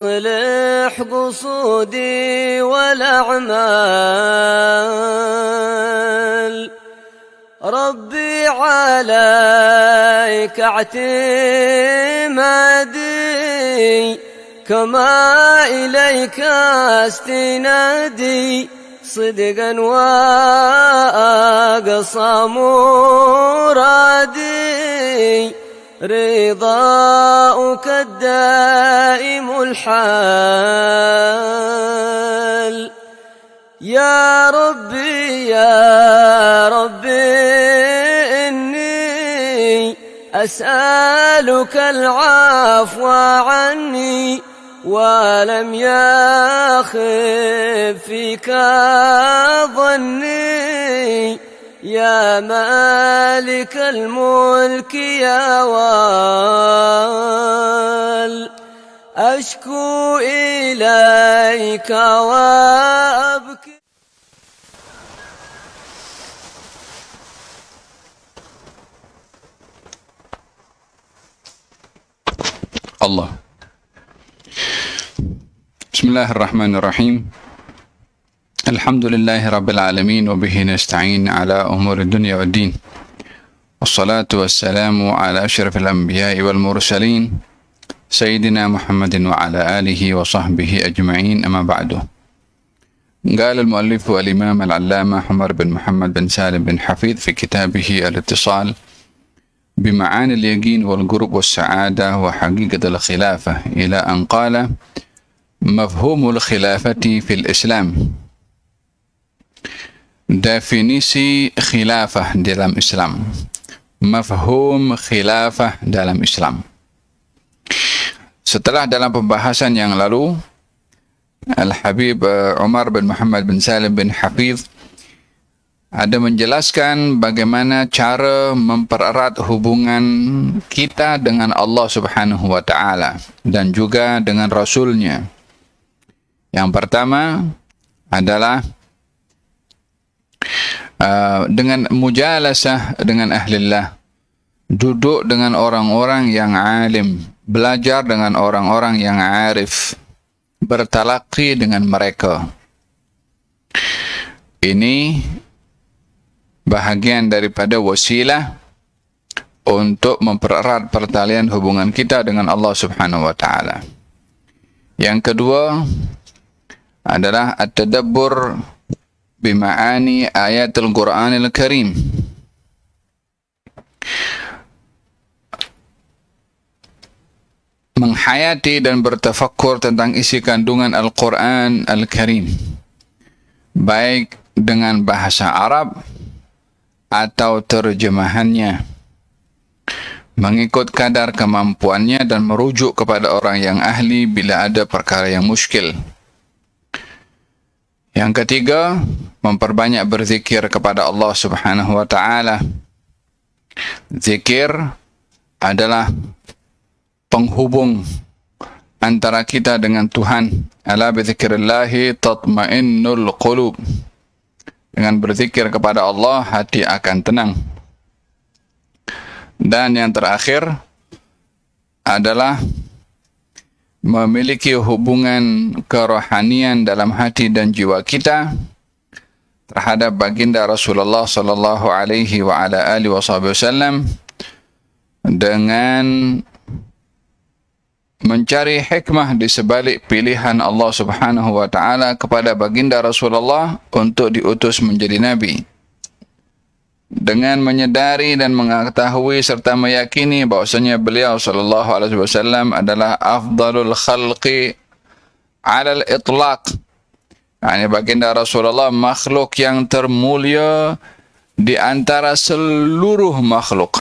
صلح قصودي والأعمال ربي عليك اعتمادي كما إليك استنادي صدقا وأقصى مرادي رضاؤك الدائم الحال يا ربي إني أسألك العفو عني ولم يخب فيك ظني يا مالك الملك يا وال أشكو إليك وأبكي. الله. بسم الله الرحمن الرحيم. الحمد لله رب العالمين وبه نستعين على أمور الدنيا والدين والصلاة والسلام على أشرف الأنبياء والمرسلين سيدنا محمد وعلى آله وصحبه أجمعين أما بعد. قال المؤلف والإمام العلامة عمر بن محمد بن سالم بن حفيظ في كتابه الاتصال بمعاني اليقين والقرب والسعادة وحقيقة الخلافة إلى أن قال: مفهوم الخلافة في الإسلام. Definisi khilafah dalam Islam. Mafhum khilafah dalam Islam. Setelah dalam pembahasan yang lalu, Al-Habib Umar bin Muhammad bin Salim bin Hafidh ada menjelaskan bagaimana cara mempererat hubungan kita dengan Allah Subhanahu wa Ta'ala dan juga dengan Rasulnya. Yang pertama adalah dengan mujalasah dengan ahlillah, duduk dengan orang-orang yang alim, belajar dengan orang-orang yang arif, bertalaqi dengan mereka. Ini bahagian daripada wasilah untuk mempererat pertalian hubungan kita dengan Allah Subhanahu wa Ta'ala. Yang kedua adalah at-tadabbur bima'ani ayatul Qur'anil Karim. Menghayati dan bertafakkur tentang isi kandungan Al-Quran Al-Karim, baik dengan bahasa Arab atau terjemahannya, mengikut kadar kemampuannya dan merujuk kepada orang yang ahli bila ada perkara yang muskil. Yang ketiga, memperbanyak berzikir kepada Allah Subhanahu wa Ta'ala. Zikir adalah penghubung antara kita dengan Tuhan. Ala bi dzikrillahi tatma'innul qulub. Dengan berzikir kepada Allah, hati akan tenang. Dan yang terakhir adalah memiliki hubungan kerohanian dalam hati dan jiwa kita terhadap baginda Rasulullah sallallahu alaihi wa ala alihi wasallam dengan mencari hikmah di sebalik pilihan Allah Subhanahu wa Ta'ala kepada baginda Rasulullah untuk diutus menjadi nabi, dengan menyedari dan mengetahui serta meyakini bahwasanya beliau sallallahu alaihi wasallam adalah afdalul khalqi 'alal itlaq. Yani baginda Rasulullah makhluk yang termulia di antara seluruh makhluk,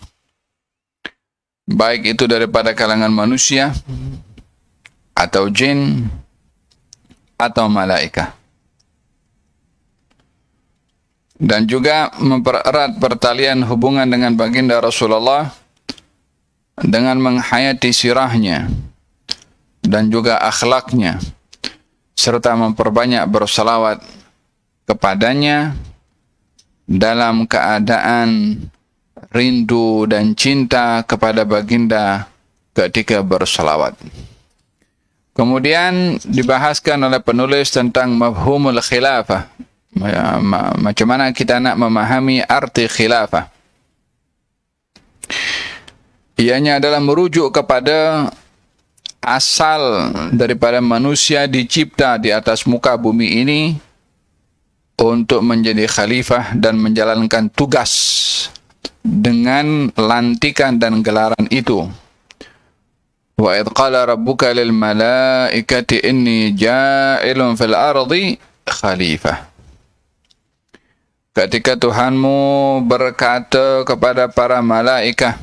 baik itu daripada kalangan manusia atau jin atau malaikat. Dan juga mempererat pertalian hubungan dengan baginda Rasulullah dengan menghayati sirahnya dan juga akhlaknya, serta memperbanyak bersalawat kepadanya dalam keadaan rindu dan cinta kepada baginda ketika bersalawat. Kemudian dibahaskan oleh penulis tentang mafhumul khilafah. Macam mana kita nak memahami arti khilafah. Ianya adalah merujuk kepada asal daripada manusia dicipta di atas muka bumi ini untuk menjadi khalifah dan menjalankan tugas dengan lantikan dan gelaran itu. Wa idh qala rabbuka lil malaikati inni ja'ilun fil ardi khalifah. Ketika Tuhanmu berkata kepada para malaikat,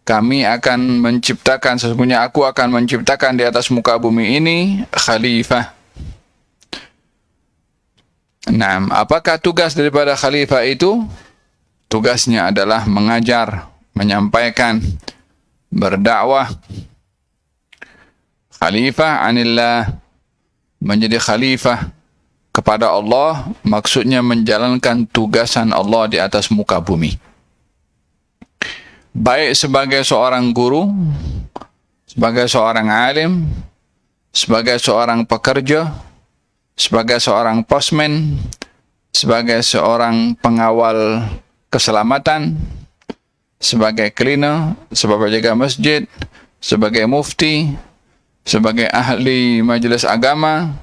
kami akan menciptakan, sesungguhnya aku akan menciptakan di atas muka bumi ini khalifah. Nah, apakah tugas daripada khalifah itu? Tugasnya adalah mengajar, menyampaikan, berdakwah. Khalifah anillah, menjadi khalifah kepada Allah, maksudnya menjalankan tugasan Allah di atas muka bumi. Baik sebagai seorang guru, sebagai seorang alim, sebagai seorang pekerja, sebagai seorang postman, sebagai seorang pengawal keselamatan, sebagai cleaner, sebagai jaga masjid, sebagai mufti, sebagai ahli majelis agama,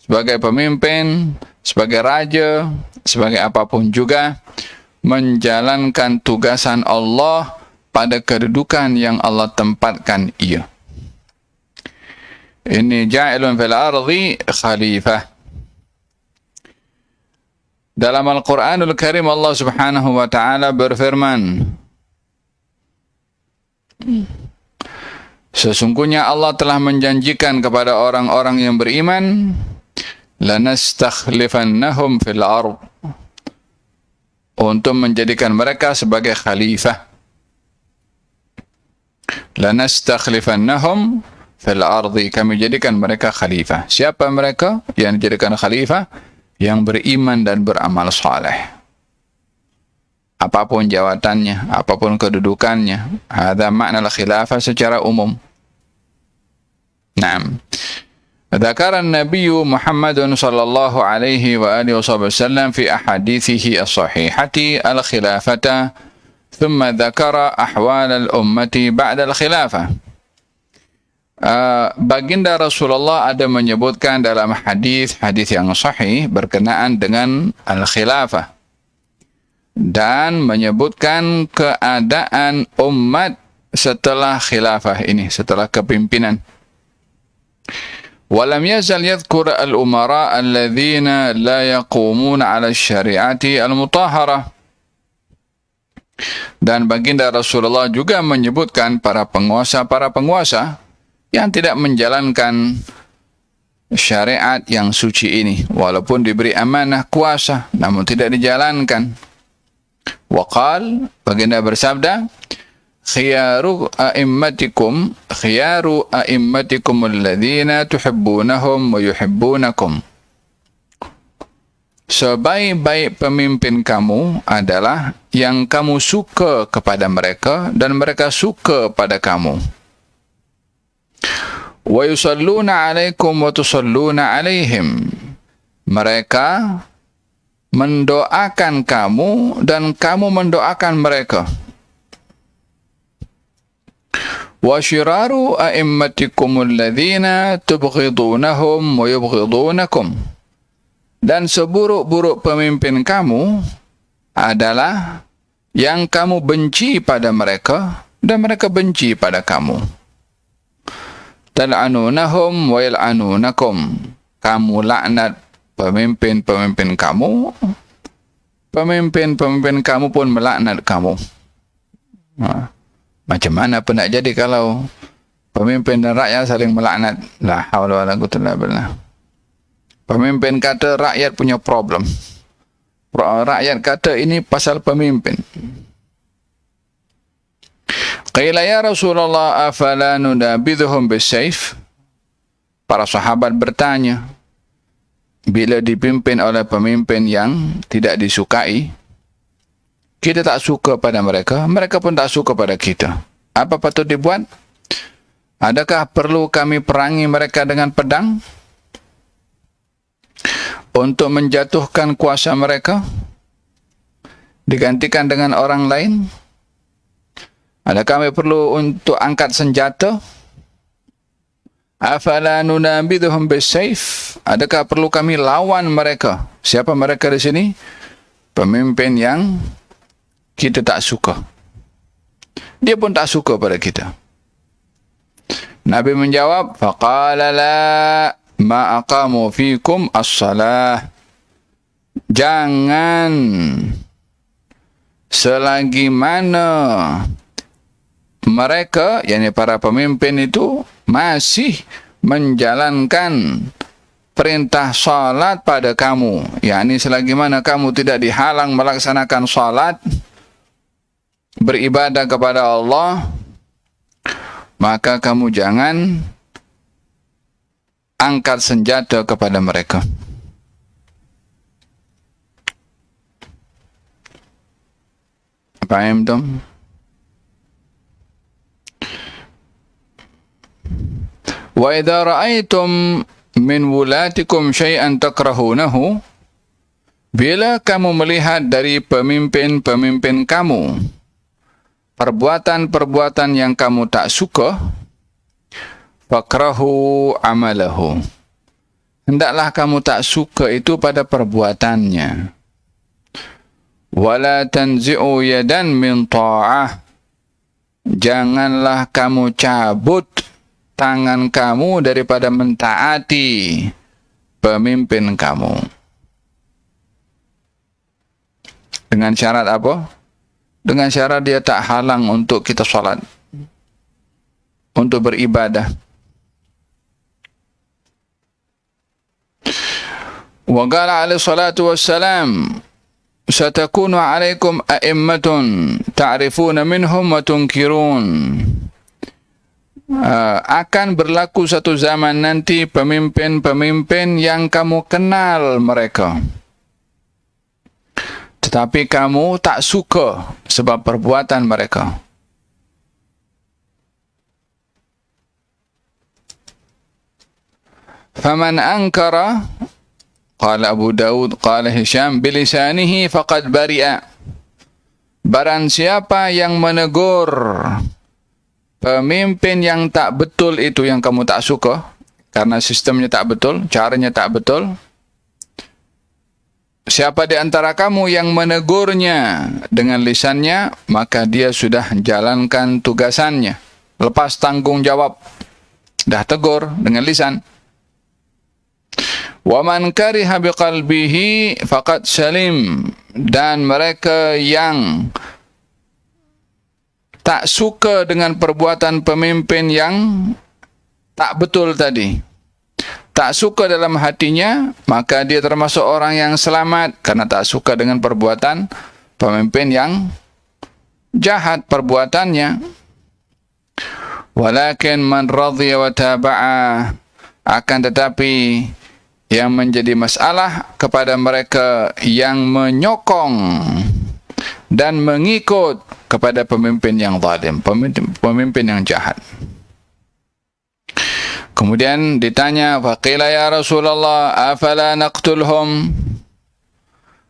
sebagai pemimpin, sebagai raja, sebagai apapun juga, menjalankan tugasan Allah pada kedudukan yang Allah tempatkan ia. Inni ja'ilun fil ardi khalifah. Dalam Al-Quranul Karim Allah Subhanahu wa ta'ala berfirman, sesungguhnya Allah telah menjanjikan kepada orang-orang yang beriman, lanastakhlifannahum fil ardh, untuk menjadikan mereka sebagai khalifah. Lanastakhlifannahum fil ardh, kami jadikan mereka khalifah. Siapa mereka yang dijadikan khalifah? Yang beriman dan beramal saleh. Apapun jawatannya, apapun kedudukannya, hadza makna al-khilafah secara umum. Naam. Dzakara an-nabiy Muhammad sallallahu alaihi wa alihi wasallam fi ahadithihi as-sahihati al-khilafata, thumma dzakara ahwal al-ummati ba'da al-khilafah. Baginda Rasulullah ada menyebutkan dalam hadis yang sahih berkenaan dengan al-khilafah, dan menyebutkan keadaan umat setelah khilafah ini, setelah kepimpinan. Walam yazal yadhkur al-umara alladhina la yaqumuna ala syariati al-mutahharah. Dan baginda Rasulullah juga menyebutkan para penguasa yang tidak menjalankan syariat yang suci ini, walaupun diberi amanah kuasa namun tidak dijalankan. Waqal, baginda bersabda, khiyaru a'immatikum alladhina tuhibbunahum wa yuhibbunakum. Sebaik-baik pemimpin kamu adalah yang kamu suka kepada mereka dan mereka suka pada kamu. Wa yusalluna alaikum wa tusalluna alaihim. Mereka mendoakan kamu dan kamu mendoakan mereka. Wa syiraru a'immatikum alladhina tubghidunahum wa yubghidunakum. Dan seburuk-buruk pemimpin kamu adalah yang kamu benci pada mereka dan mereka benci pada kamu. Tal'anunahum wa yal'anunakum. Kamu laknat pemimpin-pemimpin kamu, pemimpin-pemimpin kamu pun melaknat kamu. Macam mana pun nak jadi kalau pemimpin dan rakyat saling melaknat? La haula wala quwwata illa billah. Pemimpin kata rakyat punya problem. Rakyat kata ini pasal pemimpin. Qila ya Rasulullah afala nudabidhuhum bisayf. Para sahabat bertanya, bila dipimpin oleh pemimpin yang tidak disukai, kita tak suka pada mereka, mereka pun tak suka pada kita, apa patut dibuat? Adakah perlu kami perangi mereka dengan pedang untuk menjatuhkan kuasa mereka, digantikan dengan orang lain? Adakah kami perlu untuk angkat senjata? Afala nunabidhuhum bisayf? Adakah perlu kami lawan mereka? Siapa mereka di sini? Pemimpin yang kita tak suka. Dia pun tak suka pada kita. Nabi menjawab, faqala la ma aqamu fikum as-salah. Jangan selagi mana mereka, yakni para pemimpin itu, masih menjalankan perintah salat pada kamu, yakni selagi mana kamu tidak dihalang melaksanakan salat, beribadah kepada Allah, maka kamu jangan angkat senjata kepada mereka. Paham tu? Wa idza ra'aitum min wulatikum syai'an takrahunahu, bila kamu melihat dari pemimpin-pemimpin kamu perbuatan-perbuatan yang kamu tak suka, fakrahu amalahu, hendaklah kamu tak suka itu pada perbuatannya. Wala tanzi'u yadan min ta'ah, janganlah kamu cabut tangan kamu daripada mentaati pemimpin kamu. Dengan syarat apa? Dengan syarat dia tak halang untuk kita salat, untuk beribadah. Wa qala alaihi salatu wassalam, satakunu alaikum a'immatun ta'rifuna minhum wa tunkirun. Akan berlaku satu zaman nanti pemimpin-pemimpin yang kamu kenal mereka, tetapi kamu tak suka sebab perbuatan mereka. Faman ankara, qala Abu Dawud, qala Hisham, bilisanihi faqad bari'a. Barang siapa yang menegur pemimpin yang tak betul itu, yang kamu tak suka, karena sistemnya tak betul, caranya tak betul, siapa di antara kamu yang menegurnya dengan lisannya, maka dia sudah menjalankan tugasannya, lepas tanggung jawab. Dah tegur dengan lisan. Wa man kariha biqalbihi faqad salim, dan mereka yang tak suka dengan perbuatan pemimpin yang tak betul tadi, tak suka dalam hatinya, maka dia termasuk orang yang selamat, karena tak suka dengan perbuatan pemimpin yang jahat perbuatannya. Walakin man radhiya wa taba'a, akan tetapi yang menjadi masalah kepada mereka yang menyokong dan mengikut kepada pemimpin yang zalim, pemimpin yang jahat. Kemudian ditanya, faqila ya Rasulullah afala naqtulhum,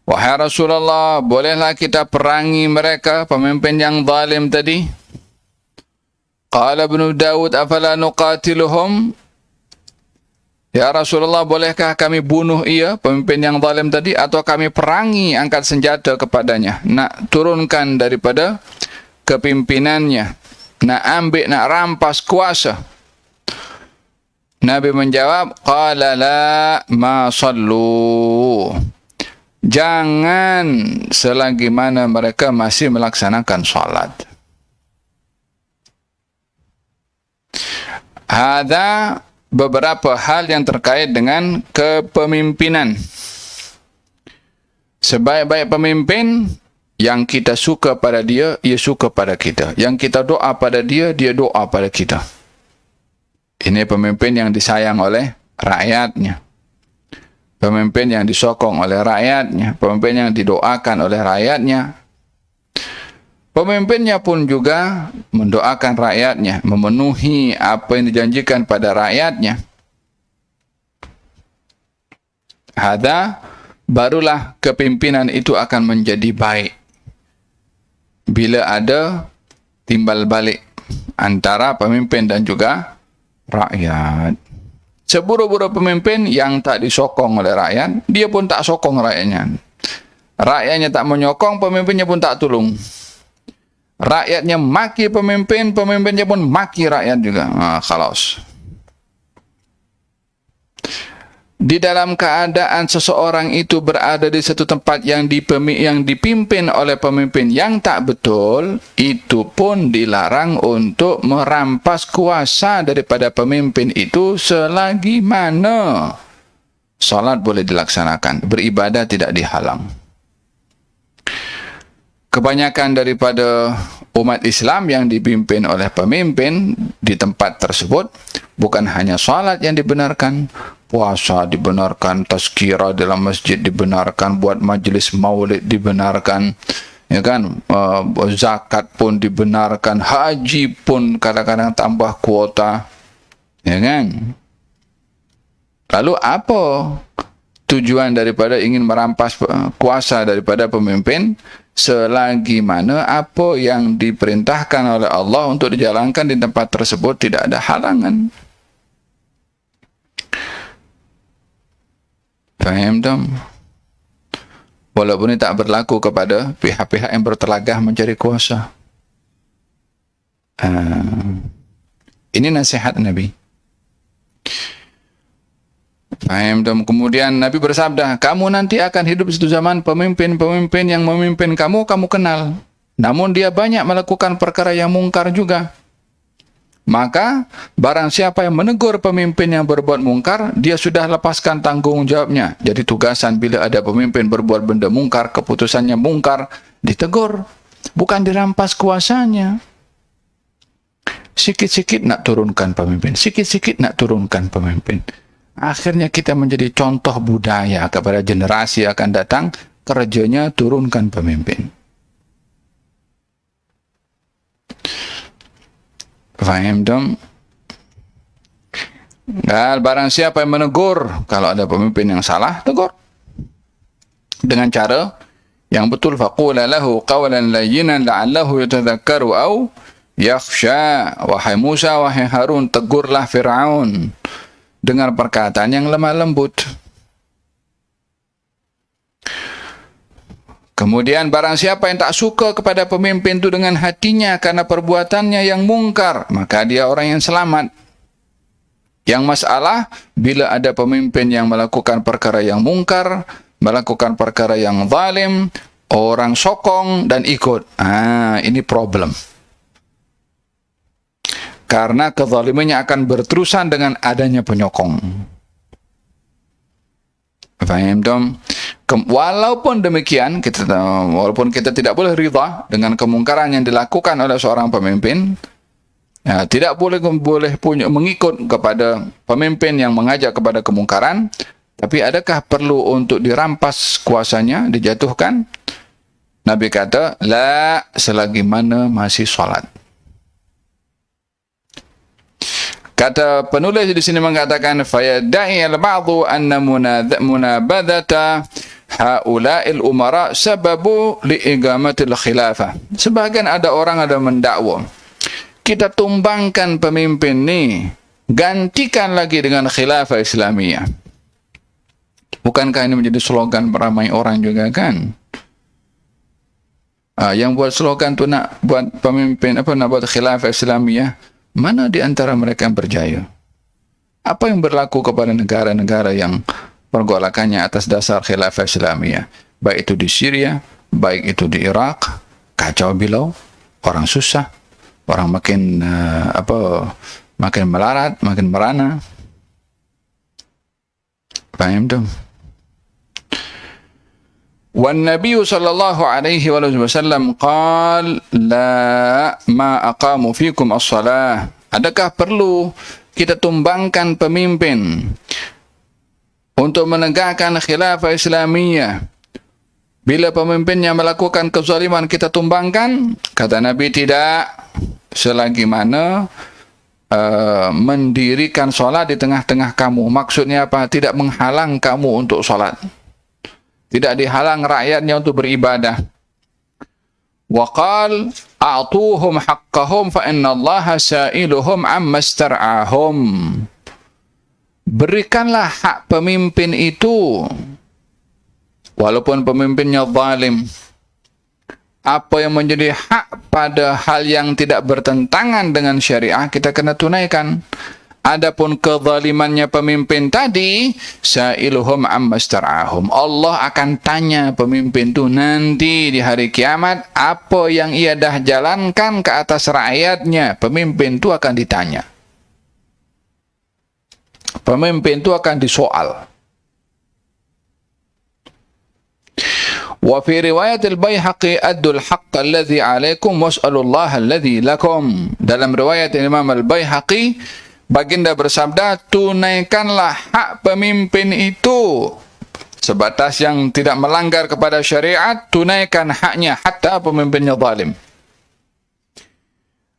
wahai Rasulullah, bolehlah kita perangi mereka, pemimpin yang zalim tadi? Qala Ibnu Dawud afala nuqatiluhum, ya Rasulullah, bolehkah kami bunuh ia, pemimpin yang zalim tadi, atau kami perangi, angkat senjata kepadanya, nak turunkan daripada kepimpinannya, nak ambil, nak rampas kuasa? Nabi menjawab, qala la ma sallu, jangan selagi mana mereka masih melaksanakan salat. Ada beberapa hal yang terkait dengan kepemimpinan. Sebaik-baik pemimpin, yang kita suka pada dia, ia suka pada kita. Yang kita doa pada dia, dia doa pada kita. Ini pemimpin yang disayang oleh rakyatnya, pemimpin yang disokong oleh rakyatnya, pemimpin yang didoakan oleh rakyatnya. Pemimpinnya pun juga mendoakan rakyatnya, memenuhi apa yang dijanjikan pada rakyatnya. Hada, barulah kepimpinan itu akan menjadi baik. Bila ada timbal balik antara pemimpin dan juga rakyat. Seburuk-buruk pemimpin yang tak disokong oleh rakyat, dia pun tak sokong rakyatnya. Rakyatnya tak menyokong, pemimpinnya pun tak tolong. Rakyatnya maki pemimpin, pemimpinnya pun maki rakyat juga. Khalas. Di dalam keadaan seseorang itu berada di satu tempat yang dipimpin oleh pemimpin yang tak betul, itu pun dilarang untuk merampas kuasa daripada pemimpin itu selagi mana salat boleh dilaksanakan, beribadah tidak dihalang. Kebanyakan daripada umat Islam yang dipimpin oleh pemimpin di tempat tersebut, bukan hanya salat yang dibenarkan, puasa dibenarkan, tazkirah dalam masjid dibenarkan, buat majlis maulid dibenarkan, ya kan, zakat pun dibenarkan, haji pun kadang-kadang tambah kuota, ya kan. Lalu apa tujuan daripada ingin merampas kuasa daripada pemimpin selagi mana apa yang diperintahkan oleh Allah untuk dijalankan di tempat tersebut tidak ada halangan? Faham tak? Walaupun ini tak berlaku kepada pihak-pihak yang bertelagah mencari kuasa. Ini nasihat Nabi. Faham tak? Kemudian Nabi bersabda, kamu nanti akan hidup satu zaman pemimpin-pemimpin yang memimpin kamu kenal. Namun dia banyak melakukan perkara yang mungkar juga. Maka, barang siapa yang menegur pemimpin yang berbuat mungkar, dia sudah lepaskan tanggungjawabnya. Jadi tugasan bila ada pemimpin berbuat benda mungkar, keputusannya mungkar, ditegur. Bukan dirampas kuasanya. Sikit-sikit nak turunkan pemimpin. Sikit-sikit nak turunkan pemimpin. Akhirnya kita menjadi contoh budaya kepada generasi akan datang, kerjanya turunkan pemimpin. Faham dong? Dan barang siapa yang menegur, kalau ada pemimpin yang salah, tegur. Dengan cara yang betul, faqula lahu qawlan layyinan la'allahu yatadhakkaru aw yakhsha. Wahai Musa, wahai Harun, tegurlah Fir'aun dengan perkataan yang lemah lembut. Kemudian barang siapa yang tak suka kepada pemimpin itu dengan hatinya karena perbuatannya yang mungkar, maka dia orang yang selamat. Yang masalah, bila ada pemimpin yang melakukan perkara yang mungkar, melakukan perkara yang zalim, orang sokong dan ikut. Ini problem. Karena kezalimannya akan berterusan dengan adanya penyokong. Faham dong? Walaupun demikian, walaupun kita tidak boleh rida dengan kemungkaran yang dilakukan oleh seorang pemimpin, tidak boleh mengikut kepada pemimpin yang mengajak kepada kemungkaran, tapi adakah perlu untuk dirampas kuasanya, dijatuhkan? Nabi kata, la, selagi mana masih salat. Kata penulis di sini mengatakan, fayadda'i al-ba'dhu anna munabadata haula'il umara sababu li'igamatil khilafah. Sebahagian ada orang ada mendakwa, kita tumbangkan pemimpin ni, gantikan lagi dengan khilafah Islamiyah. Bukankah ini menjadi slogan meramai orang juga kan? Yang buat slogan tu nak buat pemimpin, nak buat khilafah Islamiyah, mana di antara mereka yang berjaya? Apa yang berlaku kepada negara-negara yang pergolakannya atas dasar khilafah Islamiyah? Baik itu di Syria, baik itu di Irak, kacau bilau, orang susah, orang makin makin melarat, makin merana. Paham tu? Wan Nabi sallallahu alaihi wasallam qala la ma aqamu fikum as-salah. Adakah perlu kita tumbangkan pemimpin untuk menegakkan khilafah Islamiyah Bila pemimpinnya melakukan kezaliman kita tumbangkan? Kata Nabi, tidak, selagi mana mendirikan solat di tengah-tengah kamu. Maksudnya apa? Tidak menghalang kamu untuk solat. Tidak dihalang rakyatnya untuk beribadah. Wa qal a'tuhum haqqahum fa inna Allaha sa'iluhum amma istar'ahum. Berikanlah hak pemimpin itu walaupun pemimpinnya zalim. Apa yang menjadi hak pada hal yang tidak bertentangan dengan syariah, kita kena tunaikan. Adapun kezalimannya pemimpin tadi, sa'iluhum amma istar'ahum. Allah akan tanya pemimpin itu nanti di hari kiamat, apa yang ia dah jalankan ke atas rakyatnya. Pemimpin itu akan ditanya. Pemimpin itu akan disoal. Wa fi riwayat al-Baihaqi addul haqqa alladhi 'alaikum was'alullaha alladhi lakum. Dalam riwayat Imam al-Baihaqi, baginda bersabda, tunaikanlah hak pemimpin itu. Sebatas yang tidak melanggar kepada syariat, tunaikan haknya hatta pemimpinnya zalim.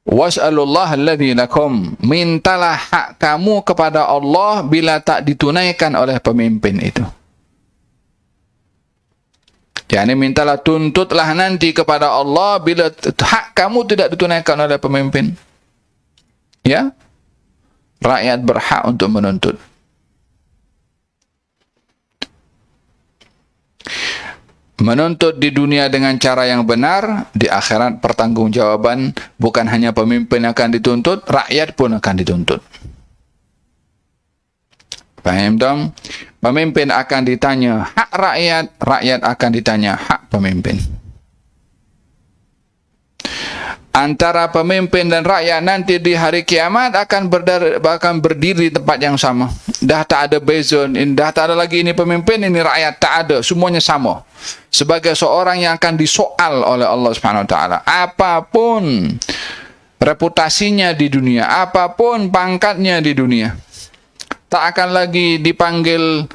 Was'alullaha alladhi lakum. Mintalah hak kamu kepada Allah bila tak ditunaikan oleh pemimpin itu. Yani mintalah, tuntutlah nanti kepada Allah bila hak kamu tidak ditunaikan oleh pemimpin. Ya? Rakyat berhak untuk menuntut. Menuntut di dunia dengan cara yang benar, di akhirat pertanggungjawaban bukan hanya pemimpin akan dituntut, rakyat pun akan dituntut. Paham dong? Pemimpin akan ditanya hak rakyat, rakyat akan ditanya hak pemimpin. Antara pemimpin dan rakyat nanti di hari kiamat akan berdiri di tempat yang sama. Dah tak ada beza, dah tak ada lagi ini pemimpin, ini rakyat, tak ada, semuanya sama. Sebagai seorang yang akan disoal oleh Allah Subhanahu wa taala, apapun reputasinya di dunia, apapun pangkatnya di dunia, tak akan lagi dipanggil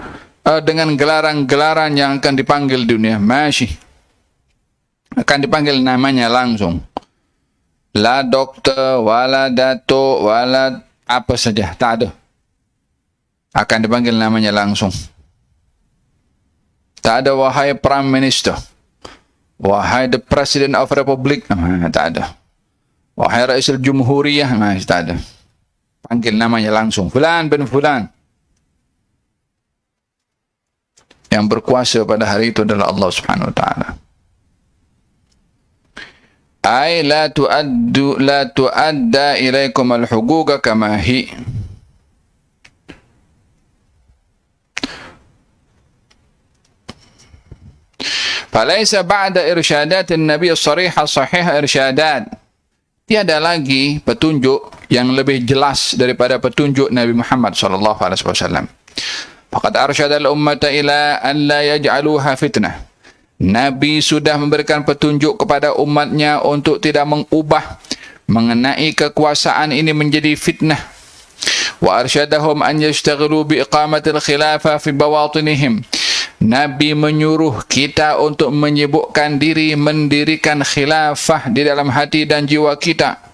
dengan gelaran-gelaran yang akan dipanggil di dunia. Masih akan dipanggil namanya langsung. La dokter, wala datuk, wala apa saja, tak ada. Akan dipanggil namanya langsung. Tak ada wahai Prime Minister, wahai the President of Republic, tak ada. Wahai Raisul Jumhuriyah, tak ada. Panggil namanya langsung, Fulan bin Fulan. Yang berkuasa pada hari itu adalah Allah Subhanahu wa taala. Ay la tuadda ilaikum al-huquqa kama hi. Falaysa ba'da irsyadat an-nabi as-sarihah sahih irsyadat. Tiada lagi petunjuk yang lebih jelas daripada petunjuk Nabi Muhammad sallallahu alaihi wasallam. Faqad arsyada al-ummata ila an la yaj'aluha fitnah. Nabi sudah memberikan petunjuk kepada umatnya untuk tidak mengubah mengenai kekuasaan ini menjadi fitnah. Wa arsyadahum an yashtaghilu bi iqamatil khilafah fi bawatinihim. Nabi menyuruh kita untuk menyibukkan diri mendirikan khilafah di dalam hati dan jiwa kita.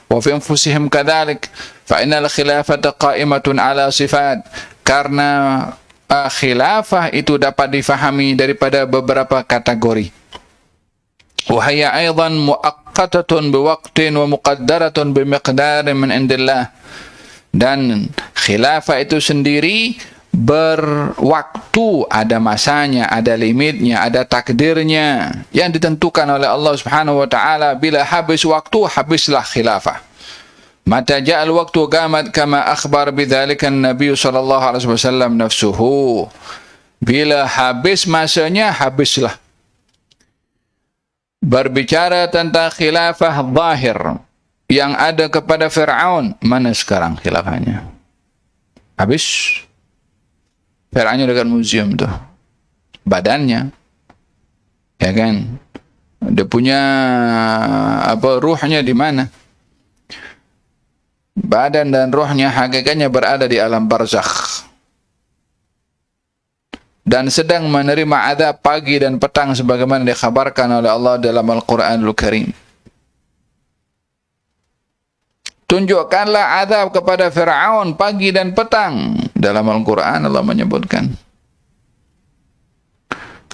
Wa fi anfusihim kadzalik fa innal khilafata qa'imatun ala sifat. Karena khilafah itu dapat difahami daripada beberapa kategori. Wahaya aidan muaqqatatun biwaqtin wa muqaddaratun bimiqdarin min indillah. Dan khilafah itu sendiri berwaktu, ada masanya, ada limitnya, ada takdirnya yang ditentukan oleh Allah Subhanahu wa taala. Bila habis waktu, habislah khilafah. Mata ja'al waktu qamat kama akhbar bidzalika an-nabiy sallallahu alaihi wasallam nafsuhu. Bila habis masanya, habislah. Berbicara tentang khilafah zahir yang ada kepada Fir'aun, mana sekarang khilafahnya? Habis. Fir'aunnya dekat museum tuh. Badannya. Ya kan? Dia punya ruhnya di mana? Badan dan rohnya hakikatnya berada di alam barzakh. dan sedang menerima azab pagi dan petang sebagaimana dikhabarkan oleh Allah dalam Al-Quranul Karim. Tunjukkanlah azab kepada Fir'aun pagi dan petang. Dalam Al-Quran Allah menyebutkan.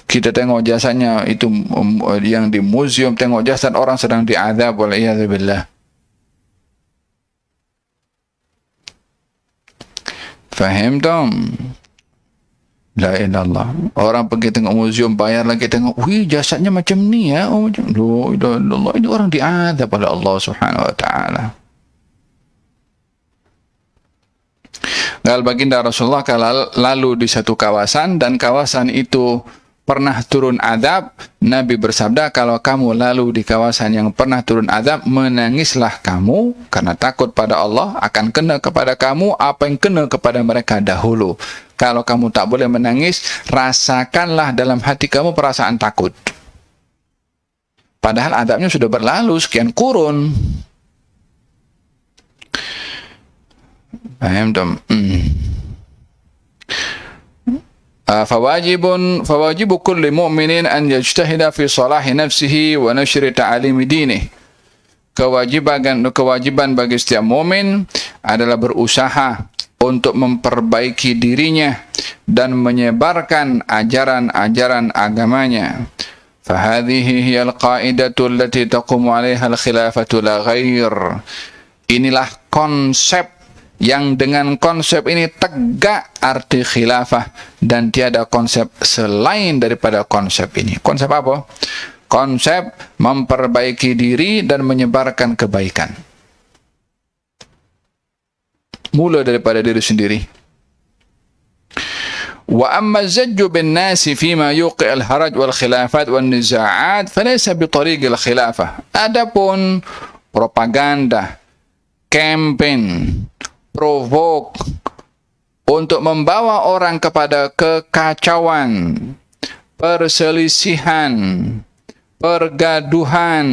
Kita tengok jasanya itu yang di museum, tengok jasad orang sedang diazab wal'iyadzubillah. Faham dong? La ilallah. Orang pergi tengok museum, bayar lagi tengok, wih jasadnya macam ni ya. Oh, macam Allah, ini orang diazab oleh Allah Subhanahu wa taala. Baginda Rasulullah kalau lalu di satu kawasan dan kawasan itu pernah turun azab, Nabi bersabda, kalau kamu lalu di kawasan yang pernah turun azab, menangislah kamu karena takut pada Allah akan kena kepada kamu apa yang kena kepada mereka dahulu. Kalau kamu tak boleh menangis, rasakanlah dalam hati kamu perasaan takut. Padahal azabnya sudah berlalu sekian kurun. Paham dong? فواجب كل مؤمن أن يجتهد في صلاح نفسه ونشر تعاليم دينه. Kewajiban bagi setiap mukmin adalah berusaha untuk memperbaiki dirinya dan menyebarkan ajaran-ajaran agamanya. فهذه هي القاعدة التي تقوم عليها الخلافة لا غير. Inilah konsep yang dengan konsep ini tegak arti khilafah dan tiada konsep selain daripada konsep ini. Konsep apa? Konsep memperbaiki diri dan menyebarkan kebaikan. Mula daripada diri sendiri. Wa amma zajju bin nasi fima yuqi' al-haraj wal khilafat wal niza'at falaysa bi tariq al-khilafah. Adapun propaganda, campaign, provok untuk membawa orang kepada kekacauan, perselisihan, pergaduhan,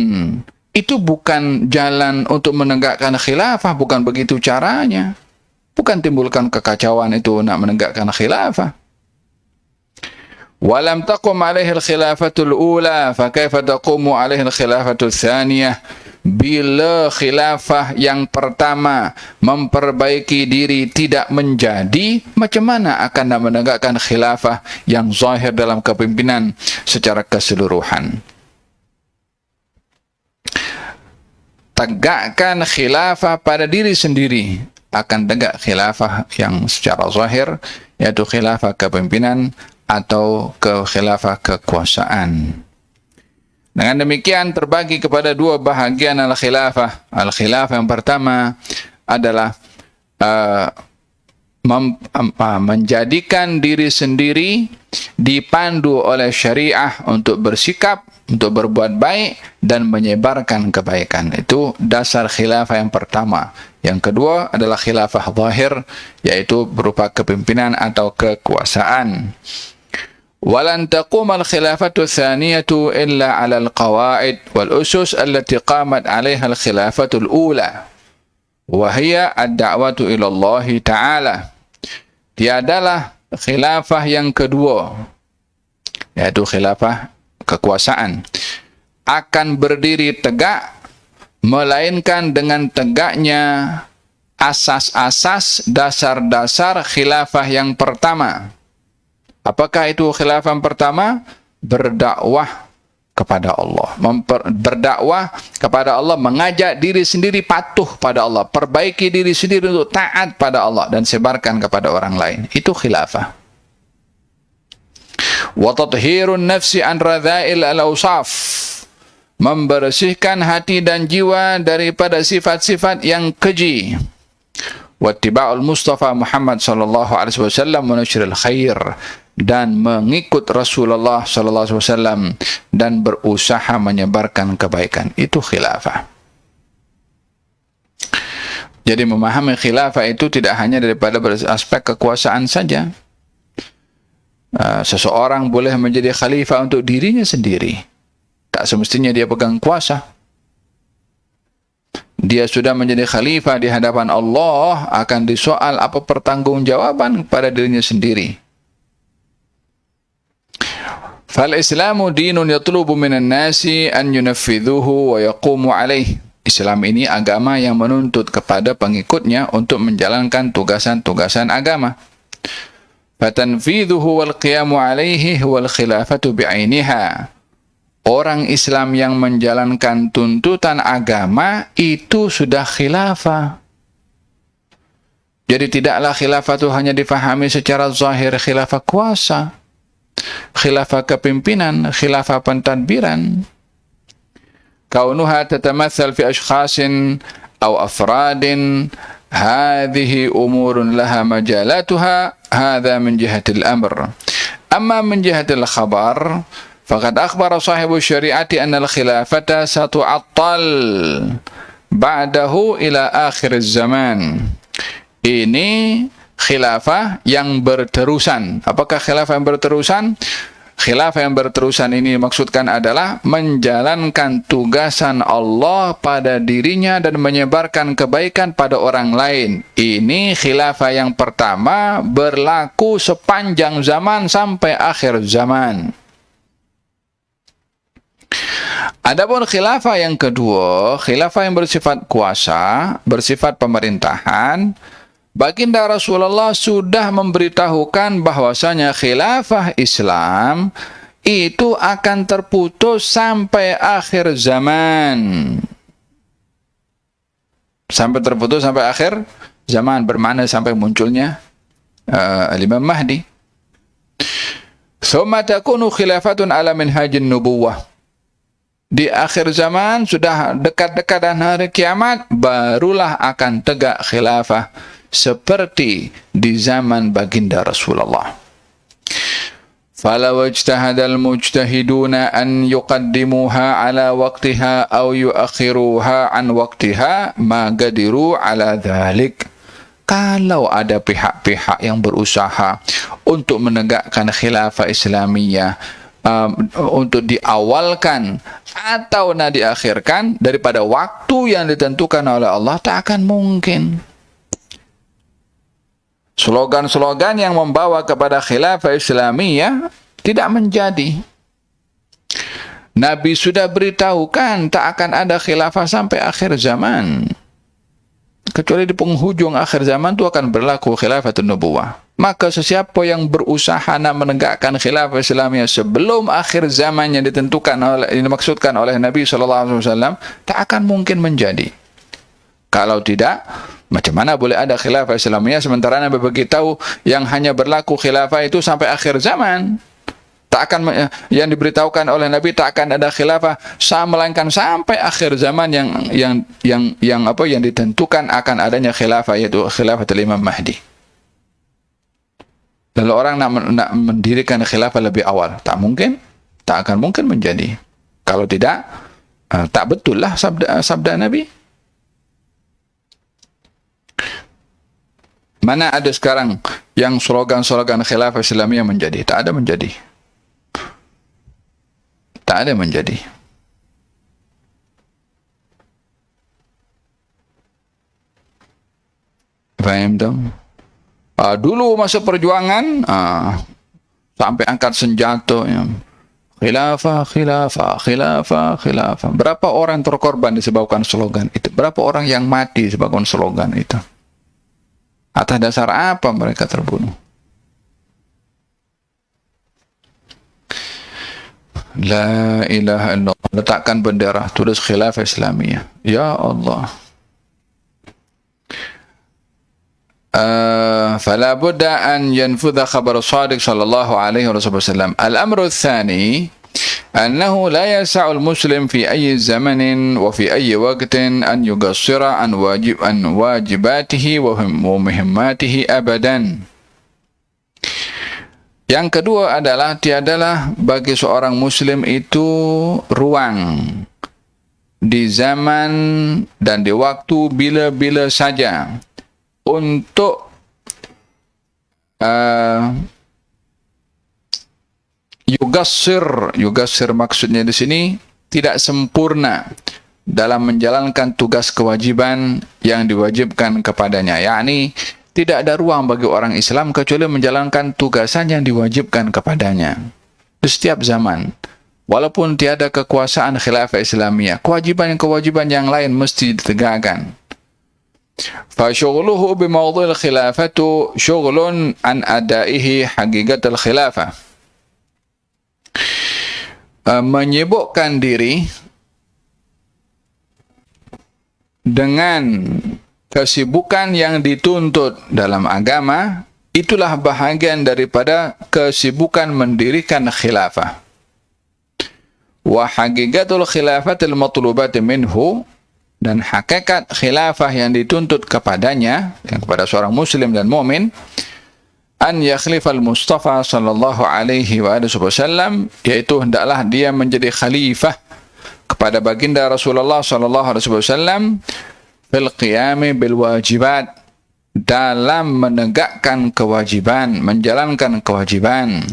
itu bukan jalan untuk menegakkan khilafah, bukan begitu caranya. Bukan timbulkan kekacauan itu nak menegakkan khilafah. Walam taqum alaihi al-khilafatul ula, fa kaifa taqumu alaihi al-khilafatul thaniyah? Bila khilafah yang pertama memperbaiki diri tidak menjadi, macam mana akan menegakkan khilafah yang zahir dalam kepimpinan secara keseluruhan? Tegakkan khilafah pada diri sendiri, akan tegak khilafah yang secara zahir, yaitu khilafah kepimpinan atau khilafah kekuasaan. Dengan demikian terbagi kepada dua bahagian al-khilafah. Al-khilafah yang pertama adalah menjadikan diri sendiri dipandu oleh syariah untuk bersikap, untuk berbuat baik dan menyebarkan kebaikan. Itu dasar khilafah yang pertama. Yang kedua adalah khilafah zahir, yaitu berupa kepimpinan atau kekuasaan. ولن تقوم الخلافة الثانية إلا على القواعد والأسس التي قامت عليها الخلافة الأولى وهي الدعوة إلى الله تعالى. Tiadalah khilafah yang kedua, yaitu khilafah kekuasaan, akan berdiri tegak melainkan dengan tegaknya asas-asas, dasar-dasar khilafah yang pertama. Apakah itu khilafah pertama? Berdakwah kepada Allah. Berdakwah kepada Allah, mengajak diri sendiri patuh pada Allah, perbaiki diri sendiri untuk taat pada Allah dan sebarkan kepada orang lain. Itu khilafah. Wa tathhirun nafsi an radha'il al-awsaf. Membersihkan hati dan jiwa daripada sifat-sifat yang keji. Wattiba'ul Mustafa Muhammad sallallahu alaihi wasallam wa nashril khair, dan mengikut Rasulullah sallallahu alaihi wasallam dan berusaha menyebarkan kebaikan. Itu khilafah. Jadi memahami khilafah itu tidak hanya daripada aspek kekuasaan saja. Seseorang boleh menjadi khalifah untuk dirinya sendiri. Tak semestinya dia pegang kuasa. Dia sudah menjadi khalifah di hadapan Allah, akan disoal apa pertanggungjawaban kepada dirinya sendiri. Fal-Islamu dinun yatlubu minan nasi an yunaffidhuhu wa yaqumu alaih. Islam ini agama yang menuntut kepada pengikutnya untuk menjalankan tugasan-tugasan agama. Fatanfidhuhu wal qiyamu alaihi wal khilafatu bi'ainiha. Orang Islam yang menjalankan tuntutan agama itu sudah khilafah. Jadi tidaklah khilafah itu hanya difahami secara zahir, khilafah kuasa, khilafah kepimpinan, khilafah pentadbiran. Kaunuha tatamathal fi ashkhasin aw afradin, hadhihi umurun laha majalatuha, hadha min jihatil amr. Amma min jihatil khabar, faqad akhbara sahibu syari'ati anna al-khilafata satu'attal ba'dahu ila akhir zaman. Ini khilafah yang berterusan. Apakah khilafah yang berterusan? Khilafah yang berterusan ini maksudkan adalah menjalankan tugasan Allah pada dirinya dan menyebarkan kebaikan pada orang lain. Ini khilafah yang pertama berlaku sepanjang zaman sampai akhir zaman. Adapun khilafah yang kedua, khilafah yang bersifat kuasa, bersifat pemerintahan, Baginda Rasulullah sudah memberitahukan bahwasanya khilafah Islam itu akan terputus sampai akhir zaman. Sampai terputus sampai akhir zaman, bermakna sampai munculnya Imam Mahdi. Tsumma takunu khilafatun ala minhajin nubuwah. Di akhir zaman, sudah dekat-dekat dan hari kiamat, barulah akan tegak khilafah seperti di zaman baginda Rasulullah. Falau ijtahadal mujtahiduna an yuqaddimuha ala waqtiha aw yuakhiruha an waqtiha ma qadiru ala dhalik. Kalau ada pihak-pihak yang berusaha untuk menegakkan khilafah Islamiyah, untuk diawalkan atau diakhirkan daripada waktu yang ditentukan oleh Allah, tak akan mungkin. Slogan-slogan yang membawa kepada khilafah Islamiyah tidak menjadi. Nabi sudah beritahukan tak akan ada khilafah sampai akhir zaman. Kecuali di penghujung akhir zaman itu akan berlaku khilafatun nubuwah. Maka sesiapa yang berusaha nak menegakkan khilafah Islamiyah sebelum akhir zaman yang ditentukan oleh, yang dimaksudkan oleh Nabi SAW, tak akan mungkin menjadi. Kalau tidak, macam mana boleh ada khilafah Islamiyah sementara Nabi beritahu yang hanya berlaku khilafah itu sampai akhir zaman? Tak akan, yang diberitahukan oleh Nabi tak akan ada khilafah melainkan sampai akhir zaman yang ditentukan akan adanya khilafah, yaitu khilafatul Imam Mahdi. Lalu orang nak mendirikan khilafah lebih awal, tak mungkin, tak akan mungkin menjadi. Kalau tidak, tak betul lah sabda Nabi. Mana ada sekarang yang slogan-slogan khilafah Islamiyah menjadi? Tak ada menjadi. Tak ada menjadi. Faham dong? Dulu masa perjuangan, sampai angkat senjata, ya. Khilafah, khilafah, khilafah, khilafah. Berapa orang terkorban disebabkan slogan itu? Berapa orang yang mati disebabkan slogan itu? Atas dasar apa mereka terbunuh? La ilaha illallah. Letakkan bendera, tulis khilafah Islamiyah. Ya Allah. فلا بد أن ينفذ خبر الصادق صلى الله عليه وسلم. الأمر الثاني أنه لا يسع المسلم في أي زمن وفي أي وقت أن يقصر عن واجباته ومهماته أبدا. Yang kedua adalah tiadalah bagi seorang muslim itu ruang di zaman dan di waktu bila-bila saja untuk yugassir maksudnya di sini tidak sempurna dalam menjalankan tugas kewajiban yang diwajibkan kepadanya, yakni tidak ada ruang bagi orang Islam kecuali menjalankan tugasan yang diwajibkan kepadanya. di setiap zaman. Walaupun tiada kekuasaan khilafah Islamiyah, kewajiban yang lain mesti ditegakkan. Fasyughluhu bimawdhi'il khilafatu syughlun an adaihi haqiqatul khilafah. Menyibukkan diri dengan kesibukan yang dituntut dalam agama, itulah bahagian daripada kesibukan mendirikan khilafah. Wa haqiqatul khilafatil matlubati minhu, dan hakikat khilafah yang dituntut kepadanya, yang kepada seorang muslim dan mukmin, an yakhlifal Mustafa sallallahu alaihi wasallam, yaitu hendaklah dia menjadi khalifah kepada baginda Rasulullah sallallahu alaihi wasallam fil qiyami bil wajibat, dalam menegakkan kewajiban, menjalankan kewajiban,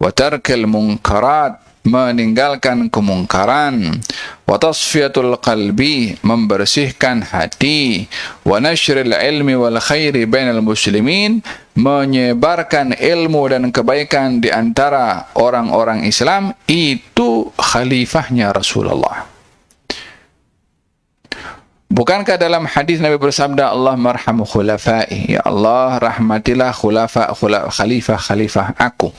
wa tarkil munkarat, meninggalkan kemungkaran, wa tasfiyatul qalbi, membersihkan hati, wa nashril ilmi wal khairi bainal muslimin, menyebarkan ilmu dan kebaikan di antara orang-orang Islam. Itu khalifahnya Rasulullah. Bukankah dalam hadis Nabi bersabda, Allah marhamu khulafai, ya Allah rahmatilah khalifah aku.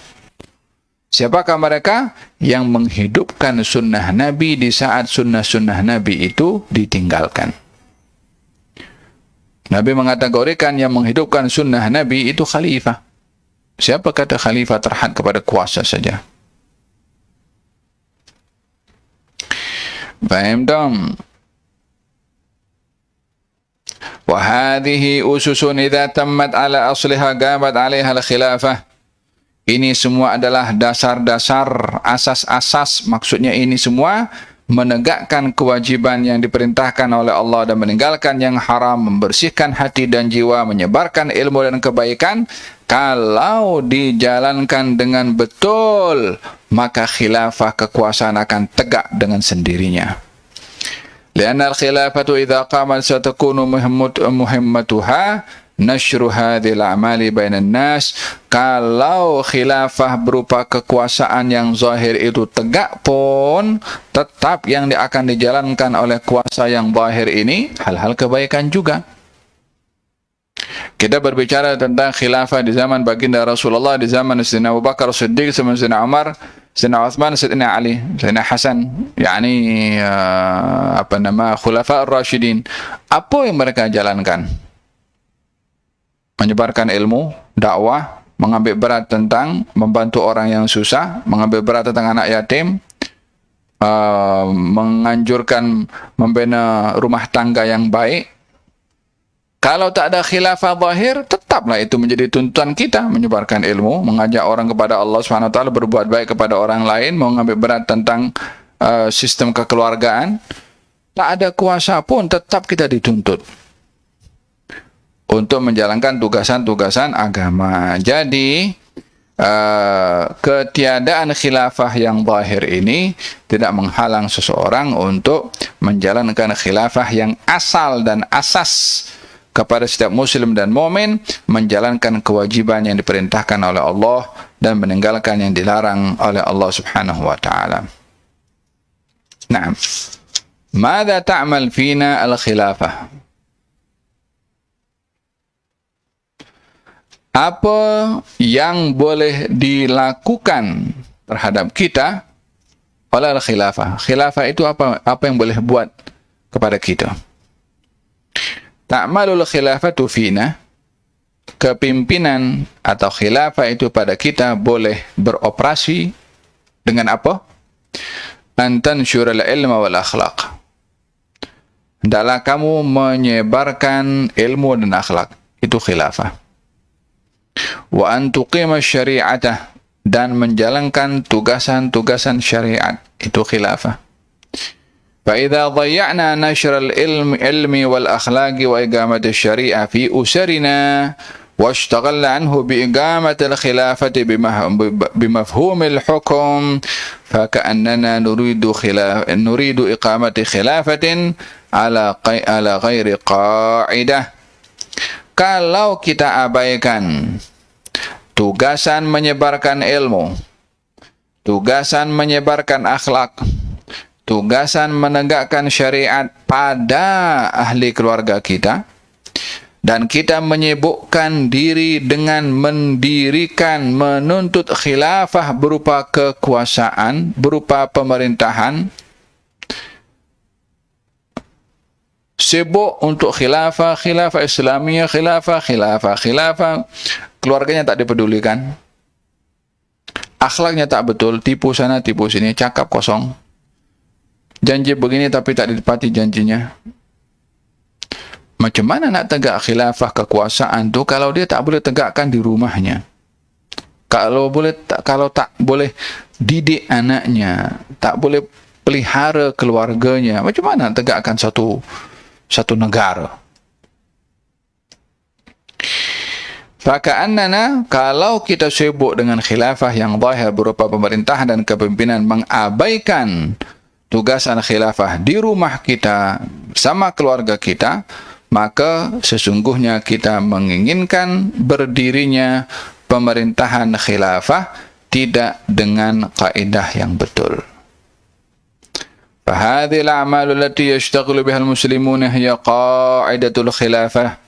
Siapakah mereka? Yang menghidupkan sunnah Nabi di saat sunnah-sunnah Nabi itu ditinggalkan. Nabi mengkategorikan yang menghidupkan sunnah Nabi itu khalifah. Siapa kata khalifah terhad kepada kuasa saja? Faham dong? Wa hadhihi ususun idza tammat ala asliha gabat 'alaiha al-khilafah. Ini semua adalah dasar-dasar, asas-asas, maksudnya ini semua menegakkan kewajiban yang diperintahkan oleh Allah dan meninggalkan yang haram, membersihkan hati dan jiwa, menyebarkan ilmu dan kebaikan. Kalau dijalankan dengan betul, maka khilafah, kekuasaan akan tegak dengan sendirinya. Lianna al-khilafatu idza qamat satakunu muhimmatuha nashru hadhil a'mali bainan nas. Kalau khilafah berupa kekuasaan yang zahir itu tegak pun, tetap yang akan dijalankan oleh kuasa yang zahir ini hal-hal kebaikan juga. Kita berbicara tentang khilafah di zaman baginda Rasulullah, di zaman Sayyidina Abu Bakar Siddiq, Sayyidina Umar, Sayyidina Uthman, Sayyidina Ali, Sayyidina Hasan, yakni khulafa ar-rasyidin. Apa yang mereka jalankan? Menyebarkan ilmu, dakwah, mengambil berat tentang membantu orang yang susah, mengambil berat tentang anak yatim, menganjurkan membina rumah tangga yang baik. Kalau tak ada khilafah zahir, tetaplah itu menjadi tuntutan kita, menyebarkan ilmu, mengajak orang kepada Allah SWT, berbuat baik kepada orang lain, mengambil berat tentang sistem kekeluargaan. Tak ada kuasa pun tetap kita dituntut untuk menjalankan tugasan-tugasan agama. Jadi ketiadaan khilafah yang zahir ini tidak menghalang seseorang untuk menjalankan khilafah yang asal dan asas kepada setiap muslim dan mukmin, menjalankan kewajiban yang diperintahkan oleh Allah dan meninggalkan yang dilarang oleh Allah Subhanahu wa taala. Naam. Mada ta'mal fina al-khilafah? Apa yang boleh dilakukan terhadap kita oleh al-khilafah? Khilafah itu apa yang boleh buat kepada kita? Ta'malul khilafatu fina, kepimpinan atau khilafah itu pada kita boleh beroperasi dengan apa? Antan syurul ilma wal akhlaq. Hendaklah kamu menyebarkan ilmu dan akhlak. Itu khilafah. Wa antuqima syari'atah, dan menjalankan tugasan-tugasan syariat. Itu khilafah. فإذا ضيعنا نشر العلم والأخلاق وإقامة الشريعة في أسرنا واشتغلنا عنه بإقامة الخلافة بمفهوم الحكم فكأننا نريد إقامة خلافة على غير قاعدة. Kalau kita abaikan tugasan menyebarkan ilmu tugasan menyebarkan akhlak, tugasan menegakkan syariat pada ahli keluarga kita, dan kita menyibukkan diri dengan mendirikan, menuntut khilafah berupa kekuasaan, berupa pemerintahan, sibuk untuk khilafah, khilafah Islamiyah, khilafah, keluarganya tak dipedulikan, akhlaknya tak betul, tipu sana, tipu sini, cakap kosong, janji begini tapi tak ditepati janjinya. Macam mana nak tegak khilafah kekuasaan tu kalau dia tak boleh tegakkan di rumahnya? Kalau tak boleh didik anaknya, tak boleh pelihara keluarganya, macam mana tegakkan satu negara? Faka'annana, kalau kita sibuk dengan khilafah yang zahir berupa pemerintahan dan kepemimpinan, mengabaikan tugasan khilafah di rumah kita sama keluarga kita, maka sesungguhnya kita menginginkan berdirinya pemerintahan khilafah tidak dengan kaedah yang betul. Fahadhil a'malu allati yashtaghilu biha al-muslimuna hiya qa'idatul khilafah.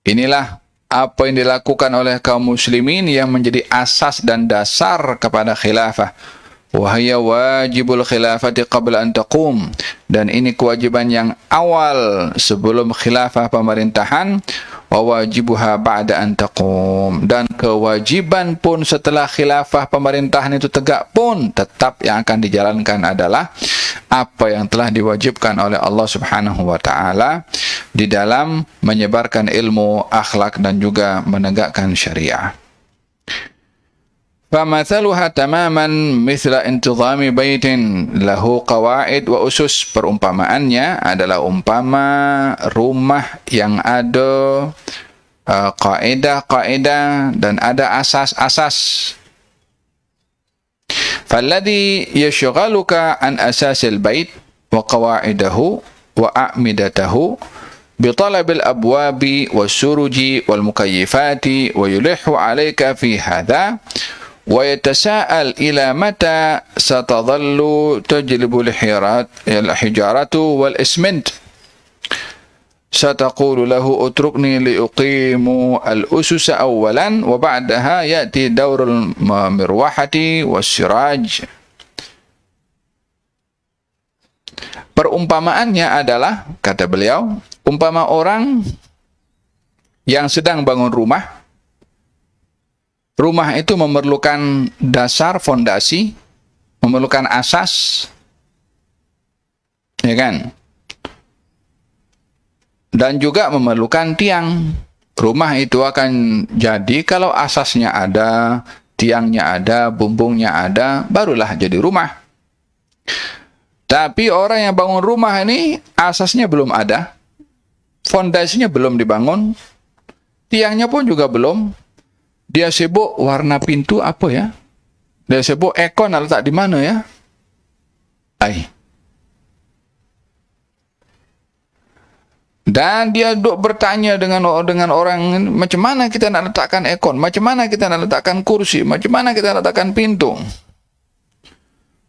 Inilah apa yang dilakukan oleh kaum muslimin yang menjadi asas dan dasar kepada khilafah. Wahaya wajibul khilafati qabla an taqum, dan ini kewajiban yang awal sebelum khilafah pemerintahan. Wa wajibuha ba'da an taqum, dan kewajiban pun setelah khilafah pemerintahan itu tegak pun tetap yang akan dijalankan adalah apa yang telah diwajibkan oleh Allah Subhanahu wa taala di dalam menyebarkan ilmu, akhlak dan juga menegakkan syariah. فَمَثَلُهَا تَمَامًا مِثْلَ انْتِظَامِ بَيْتٍ لَهُ قَوَاعِدْ وَأُسُسْ. Perumpamaannya adalah umpama rumah yang ada kaedah-kaedah dan ada asas-asas. فَالَّذِي يَشْغَلُكَ عَنْ أَسَاسِ الْبَيْتِ وَقَوَاعِدَهُ وَأَعْمِدَتَهُ بِطَلَبِ الْأَبْوَابِ وَالسُّرُجِ وَالْمُكَيِّفَاتِ وَيُلِحُّ عَلَيْكَ فِي هَذَا ويتساءل إلى متى ستظل تجلب الحجارة والإسمنت، ستقول له اتركني لأقيم الأسس أولا وبعدها يأتي دور المروحة والسراج. Perumpamaannya adalah, kata beliau, umpama orang yang sedang bangun rumah. Rumah itu memerlukan dasar, fondasi, memerlukan asas, ya kan? Dan juga memerlukan tiang. Rumah itu akan jadi kalau asasnya ada, tiangnya ada, bumbungnya ada, barulah jadi rumah. Tapi orang yang bangun rumah ini asasnya belum ada, fondasinya belum dibangun, tiangnya pun juga belum. Dia sibuk warna pintu apa ya? Dia sibuk ekon letak di mana ya? Dan dia duk bertanya dengan orang, macam mana kita nak letakkan ekon? Macam mana kita nak letakkan kursi? Macam mana kita nak letakkan pintu?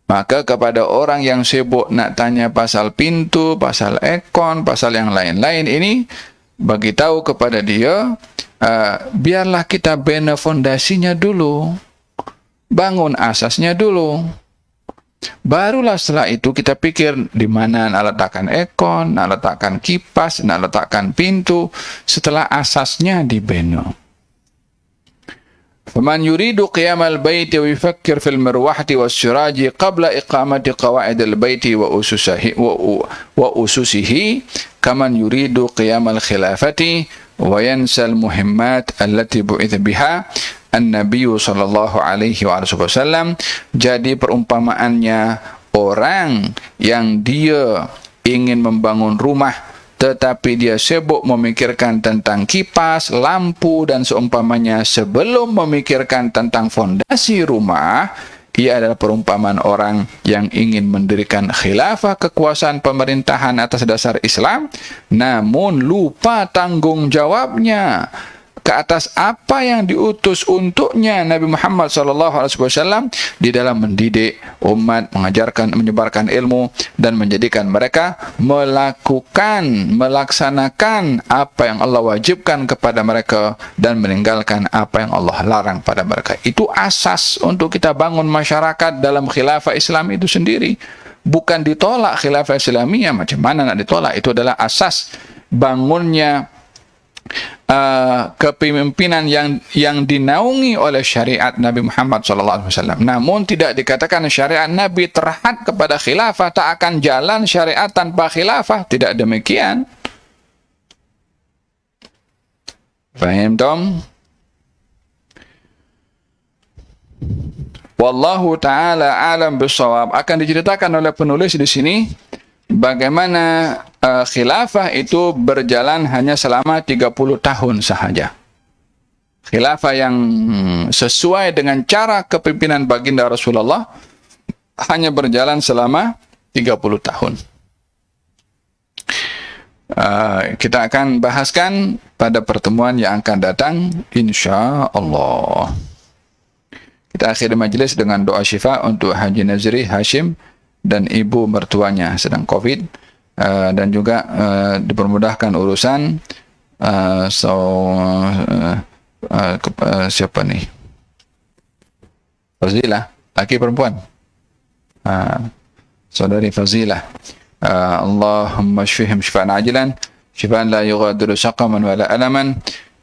Maka kepada orang yang sibuk nak tanya pasal pintu, pasal ekon, pasal yang lain-lain ini, bagi tahu kepada dia, biarlah kita bina fondasinya dulu, bangun asasnya dulu, barulah setelah itu kita pikir di mana nak letakkan ekon, nak letakkan kipas, nak letakkan pintu setelah asasnya dibina. فَمَنْ يُرِيدُ قِيَامَ الْبَيْتِ وَيُفَكِّرْ فِي الْمِرْوَحَةِ وَالسِّرَاجِ قَبْلَ إِقَامَةِ قَوَاعِدِ الْبَيْتِ وَأُسُسِهِ كَمَنْ يُرِيدُ قِيَامَ الْخِلَافَةِ وَيَنْسَى الْمُهِمَّاتِ الَّتِي بُعِثَ بِهَا النَّبِيُّ صلى الله عليه وسلم. Jadi perumpamaannya orang yang dia ingin membangun rumah tetapi dia sibuk memikirkan tentang kipas, lampu dan seumpamanya sebelum memikirkan tentang fondasi rumah. Ia adalah perumpamaan orang yang ingin mendirikan khilafah, kekuasaan pemerintahan atas dasar Islam, namun lupa tanggung jawabnya ke atas apa yang diutus untuknya Nabi Muhammad SAW di dalam mendidik umat, mengajarkan, menyebarkan ilmu, dan menjadikan mereka melaksanakan apa yang Allah wajibkan kepada mereka dan meninggalkan apa yang Allah larang pada mereka. Itu asas untuk kita bangun masyarakat dalam khilafah Islam itu sendiri. Bukan ditolak khilafah Islamiyah, macam mana nak ditolak? Itu adalah asas bangunnya kepemimpinan yang dinaungi oleh syariat Nabi Muhammad SAW. Namun tidak dikatakan syariat Nabi terhad kepada khilafah, tak akan jalan syariat tanpa khilafah. Tidak demikian. Faham Tom? Wallahu ta'ala alam bisawab. Akan diceritakan oleh penulis di sini bagaimana khilafah itu berjalan hanya selama 30 tahun sahaja. Khilafah yang sesuai dengan cara kepimpinan baginda Rasulullah hanya berjalan selama 30 tahun. Kita akan bahaskan pada pertemuan yang akan datang, insya Allah. Kita akhiri majlis dengan doa syifa untuk Haji Nazri Hashim dan ibu mertuanya sedang COVID, dan juga dipermudahkan urusan siapa nih? Fazilah, laki perempuan? Saudari Fazilah. Allahumma shfihim shifaan ajilan, shifaan la yughadiru saqaman wala alaman.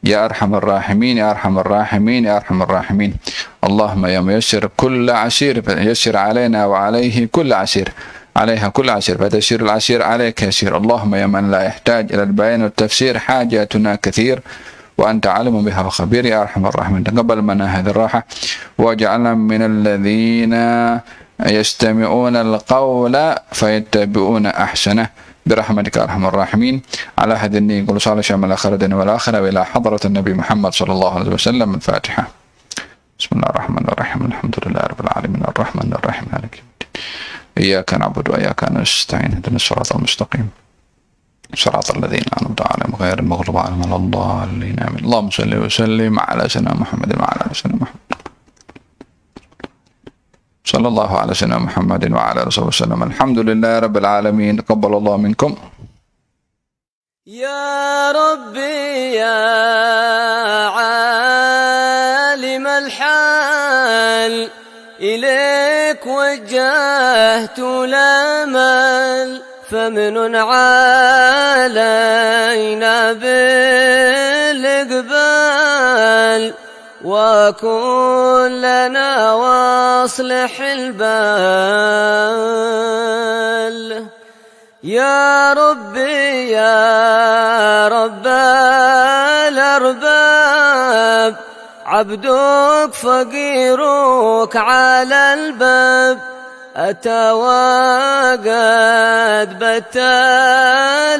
Ya arhamar rahimin, ya arhamar rahimin, ya arhamar rahimin. Allahumma ya muyassir kulla asir, yassir alaina wa alaihi kulla asir, alaiha kulla asir, fatashir al-asir alaika yasir. Allahumma ya man la yahtaj ila al-bayan wa tafsir, hajatuna kathir, wa anta alimun biha wa khabir, ya arhamar rahimin. Taqabbal mana hadhihi ar-raha, waj'alna min alladhina yastami'una al-qawla fayattabi'una ahsanah. برحمتك أرحم الراحمين. على هذا النية كل صالح شامل آخرتنا والآخرة وإلى حضرة النبي محمد صلى الله عليه وسلم. الفاتحة. بسم الله الرحمن الرحيم. الحمد لله رب العالمين الرحمن الرحيم مالك يوم الدين. إياك نعبد وإياك نستعين اهدنا الصراط المستقيم صراط الذين أنعمت عليهم غير المغضوب عليهم ولا الضالين آمين. اللهم صل وسلم على سيدنا محمد وعلى آل سيدنا محمد. صلى الله على سيدنا محمد وعلى آله وسلم. الحمد لله رب العالمين. تقبل الله منكم. يا ربي يا عالم الحال، إليك وجهت الأمل، فمن علينا بالإقبال، وكن لنا واصلح البال. يا ربي يا رب الأرباب، عبدك فقيرك على الباب، أتى وقد بت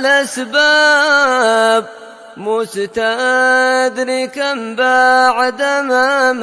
الأسباب، مستدركا بعد ما